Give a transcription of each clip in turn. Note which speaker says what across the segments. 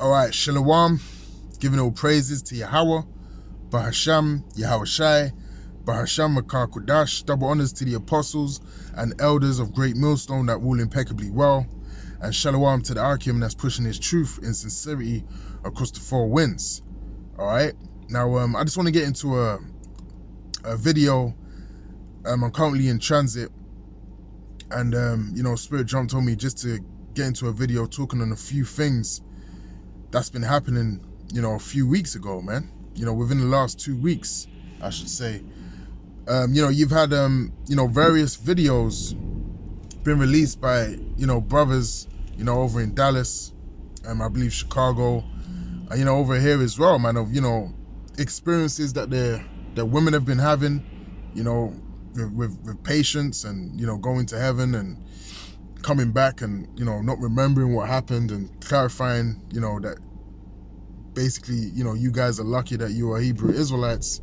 Speaker 1: Alright, Shalom, giving all praises to Yahweh, Ahchyam, Yahweh Shai, Ahchyam Makar Kodash, double honors to the apostles and elders of GreatMillStone that rule impeccably well, and Shalom to the Ahchyam that's pushing his truth in sincerity across the four winds. Alright, now I just want to get into a video. I'm currently in transit, and Spirit jumped on me just to get into a video talking on a few things that's been happening, a few weeks ago, man. Within the last 2 weeks, I should say. You've had, various videos been released by, brothers, over in Dallas, I believe Chicago, and, over here as well, man, of, experiences that that women have been having, with patience and, going to heaven and coming back and, not remembering what happened and clarifying, that basically, you guys are lucky that you are Hebrew Israelites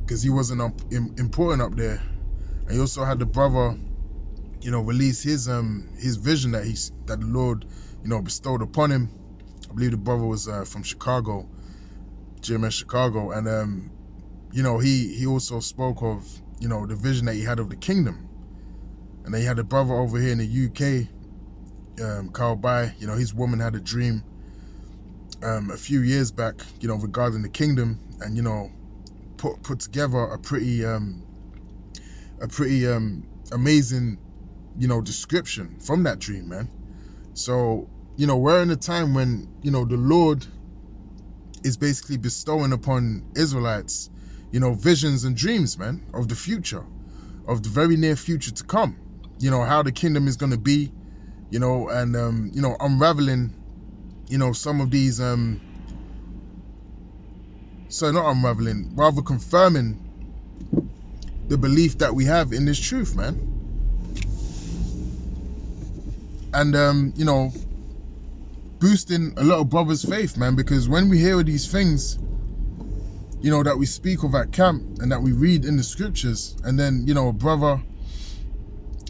Speaker 1: because he wasn't important up there. And you also had the brother, release his vision that the Lord, bestowed upon him. I believe the brother was from Chicago, GMS Chicago, and he also spoke of, the vision that he had of the kingdom. And then you had a brother over here in the UK, Carl Bai, his woman had a dream a few years back, regarding the kingdom, and put together a pretty amazing, description from that dream, man. So, we're in a time when, the Lord is basically bestowing upon Israelites, visions and dreams, man, of the future, of the very near future to come, how the kingdom is going to be, and, unraveling, some of these, rather confirming the belief that we have in this truth, man. And, boosting a lot of brothers' faith, man, because when we hear these things, that we speak of at camp and that we read in the scriptures, and then, a brother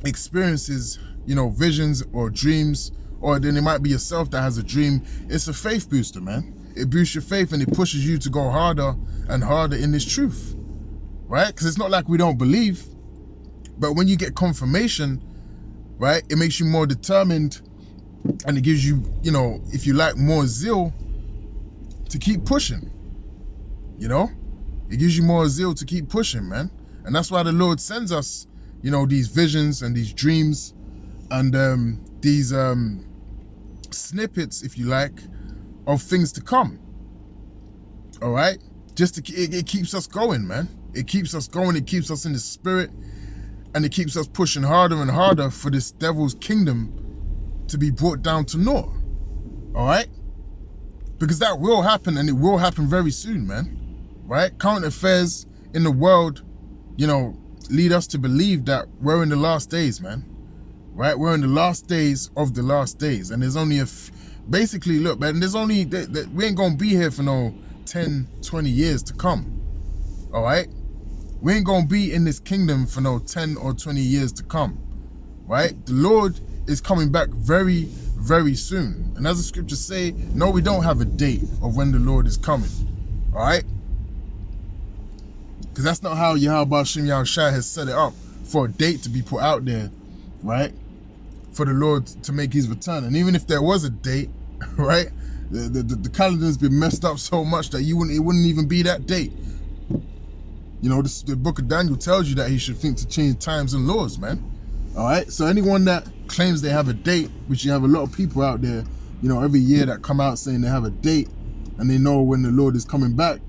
Speaker 1: experiences, visions or dreams, or then it might be yourself that has a dream, it's a faith booster, man. It boosts your faith and it pushes you to go harder and harder in this truth, right? Because it's not like we don't believe, but when you get confirmation, right, it makes you more determined, and it gives you, if you like, more zeal to keep pushing, it gives you more zeal to keep pushing, man. And that's why the Lord sends us, these visions and these dreams and these snippets, if you like, of things to come. All right, just it keeps us going, man. It keeps us going. It keeps us in the spirit, and it keeps us pushing harder and harder for this devil's kingdom to be brought down to naught. All right, because that will happen, and it will happen very soon, man. Right? Current affairs in the world, lead us to believe that we're in the last days, man. Right? We're in the last days of the last days, and there's only basically, look, man, there's only we ain't gonna be here for no 10, 20 years to come. All right, we ain't gonna be in this kingdom for no 10 or 20 years to come. Right? The Lord is coming back very, very soon, and as the scriptures say, no, we don't have a date of when the Lord is coming. All right, because that's not how Ahchyam Shai has set it up, for a date to be put out there, right, for the Lord to make his return. And even if there was a date, right, the calendar's been messed up so much that it wouldn't even be that date. The book of Daniel tells you that he should think to change times and laws, man. All right, so anyone that claims they have a date, which you have a lot of people out there, every year that come out saying they have a date and they know when the Lord is coming back,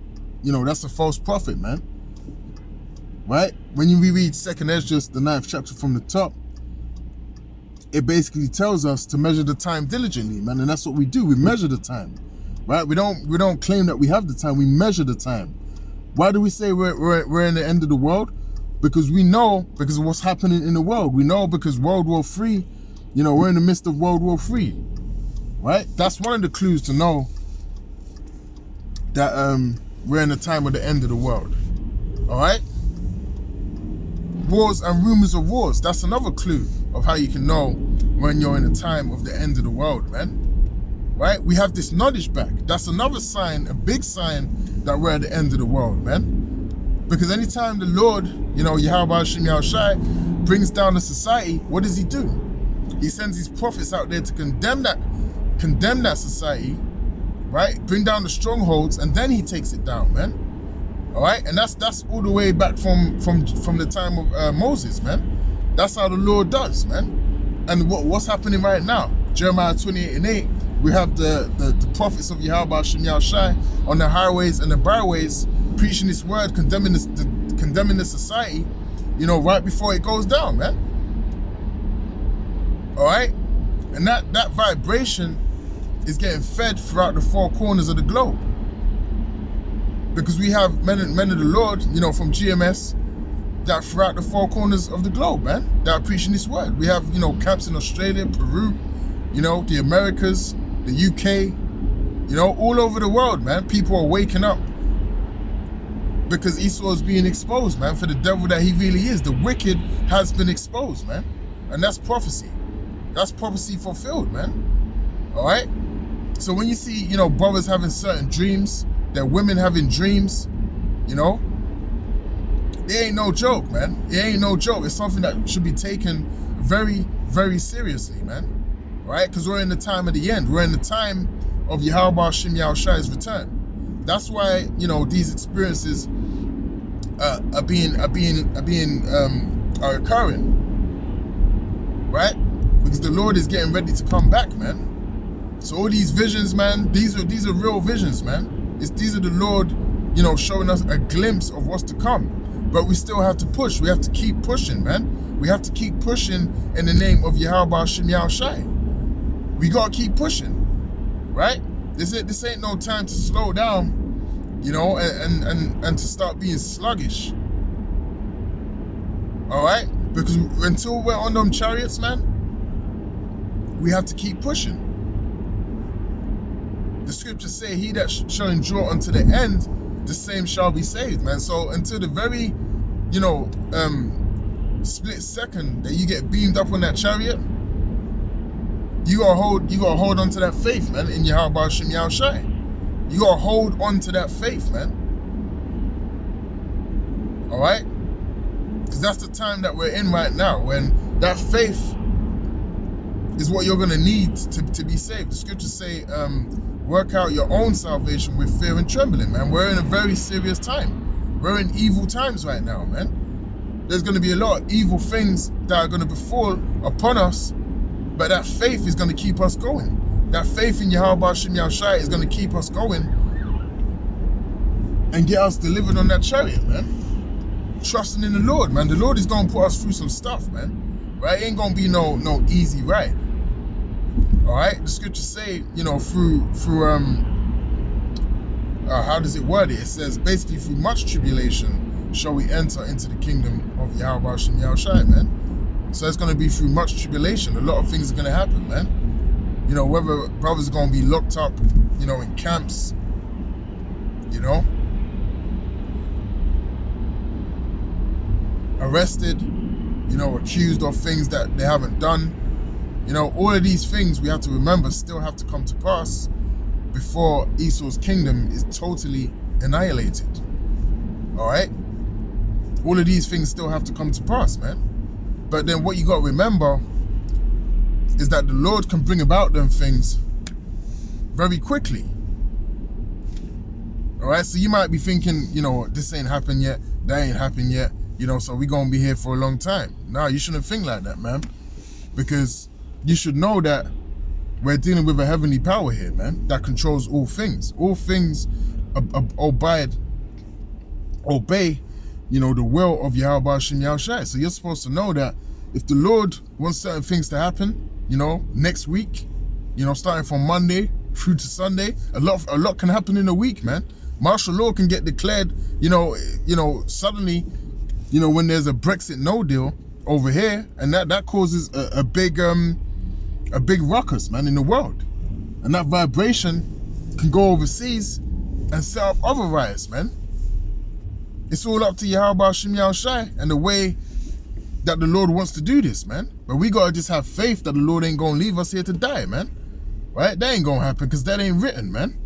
Speaker 1: that's a false prophet, man. Right? When we read 2nd Esdras, the 9th chapter from the top, it basically tells us to measure the time diligently, man, and that's what we do. We measure the time, right? We don't claim that we have the time. We measure the time. Why do we say we're in the end of the world? Because we know, because of what's happening in the world. We know because World War III, we're in the midst of World War III, right? That's one of the clues to know that we're in the time of the end of the world. All right? Wars and rumors of wars, that's another clue of how you can know when you're in the time of the end of the world, man. right? We have this knowledge back. That's another sign, a big sign that we're at the end of the world, man. Because anytime the Lord, Yahweh Hashem Yahushai, brings down a society, what does he do? He sends his prophets out there to condemn that society, right? Bring down the strongholds, and then he takes it down, man. All right, and that's all the way back from the time of Moses, man. That's how the Lord does, man. And what's happening right now? Jeremiah 28:8. We have the prophets of Yahweh Hashem Yahushai on the highways and the byways preaching this word, condemning the society, right before it goes down, man. All right, and that vibration is getting fed throughout the four corners of the globe, because we have men of the Lord, from GMS, that throughout the four corners of the globe, man, that are preaching this word. We have camps in Australia, Peru, the Americas, the UK, all over the world, man. People are waking up because Esau is being exposed, man, for the devil that he really is. The wicked has been exposed, man, and that's prophecy. That's prophecy fulfilled, man. All right. So when you see, brothers having certain dreams, that women having dreams, it ain't no joke, man. It ain't no joke. It's something that should be taken very, very seriously, man. Right? Because we're in the time of the end. We're in the time of Yahweh Hashem Yahushai's return. That's why, these experiences are occurring. Right? Because the Lord is getting ready to come back, man. So all these visions, man, these are real visions, man. These are the Lord, showing us a glimpse of what's to come. But we still have to push. We have to keep pushing, man. We have to keep pushing in the name of Yahweh Hashem Yahushai. We gotta keep pushing, right? This ain't no time to slow down, and to start being sluggish. All right? Because until we're on them chariots, man, we have to keep pushing. The scriptures say, he that shall endure unto the end, the same shall be saved, man. So until the very, split second that you get beamed up on that chariot, you gotta hold on to that faith, man, in Yahweh Hashem Yahushai. You gotta hold on to that faith, man. All right? Because that's the time that we're in right now, when that faith is what you're gonna need to be saved. The scriptures say, work out your own salvation with fear and trembling, man. We're in a very serious time. We're in evil times right now, man. There's going to be a lot of evil things that are going to befall upon us, but that faith is going to keep us going. That faith in Yahweh Hashem Yahushai is going to keep us going and get us delivered on that chariot, man. Trusting in the Lord, man. The Lord is going to put us through some stuff, man. Right? It ain't going to be no easy ride. All right, the scriptures say, through how does it word it? It says basically through much tribulation shall we enter into the kingdom of Yahweh Hashem Yahushai, man. So it's going to be through much tribulation. A lot of things are going to happen, man. Whether brothers are going to be locked up, in camps, arrested, accused of things that they haven't done. All of these things we have to remember still have to come to pass before Esau's kingdom is totally annihilated. All right? All of these things still have to come to pass, man. But then what you got to remember is that the Lord can bring about them things very quickly. All right? So you might be thinking, this ain't happened yet, that ain't happened yet, so we're going to be here for a long time. No, you shouldn't think like that, man. Because you should know that we're dealing with a heavenly power here, man, that controls all things. All things obey, the will of Yahweh Hashem Yahushai. So you're supposed to know that if the Lord wants certain things to happen, next week, starting from Monday through to Sunday, a lot can happen in a week, man. Martial law can get declared, suddenly, when there's a Brexit no deal over here, and that causes a big ruckus, man, in the world, and that vibration can go overseas and set up other riots, man. It's all up to Yahweh Hashem Yahushai and the way that the Lord wants to do this, man. But we gotta just have faith that the Lord ain't gonna leave us here to die, man. right? That ain't gonna happen because that ain't written, man.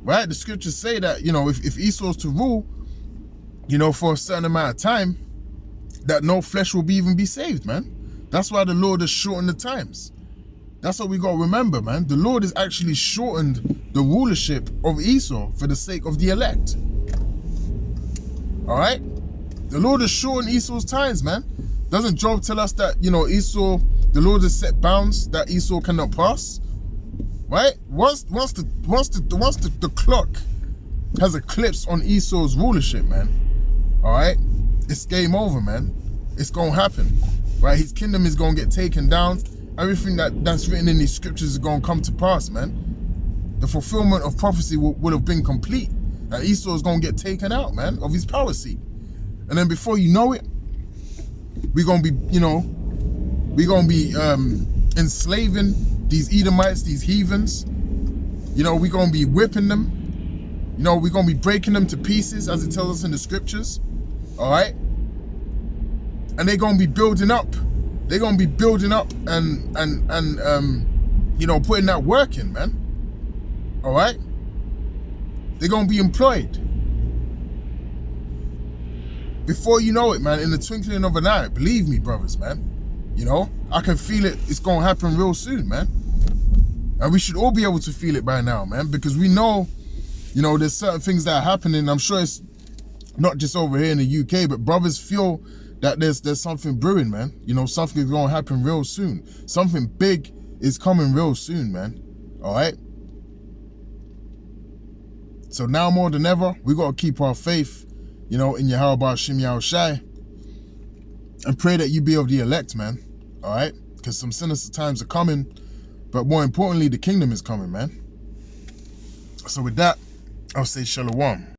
Speaker 1: Right? The scriptures say that, you know, if Esau's to rule, you know, for a certain amount of time, that no flesh will even be saved, man. That's why the Lord has shortened the times. That's what we got to remember, man. The Lord has actually shortened the rulership of Esau for the sake of the elect. All right? The Lord has shortened Esau's times, man. Doesn't Job tell us that, you know, Esau, the Lord has set bounds that Esau cannot pass? Right? Once the clock has eclipsed on Esau's rulership, man, all right, it's game over, man. It's gonna happen, right? His kingdom is gonna get taken down. Everything that's written in these scriptures is gonna come to pass, man. The fulfillment of prophecy would have been complete. That Esau is gonna get taken out, man, of his power seat. And then before you know it, we're gonna be, you know, enslaving these Edomites, these heathens. You know, we're gonna be whipping them. You know, we're gonna be breaking them to pieces, as it tells us in the scriptures. All right, and they're gonna be building up. They're gonna be building up and you know, putting that work in, man. All right, they're gonna be employed. Before you know it, man, in the twinkling of an eye, believe me, brothers, man. You know, I can feel it. It's gonna happen real soon, man. And we should all be able to feel it by now, man, because we know, you know, there's certain things that are happening. I'm sure it's not just over here in the UK, but brothers feel that there's something brewing, man. You know, something's gonna happen real soon. Something big is coming real soon, man. All right. So now more than ever, we gotta keep our faith, you know, in Yahweh Shem Yahushai, and pray that you be of the elect, man. All right, because some sinister times are coming, but more importantly, the kingdom is coming, man. So with that, I'll say shalom.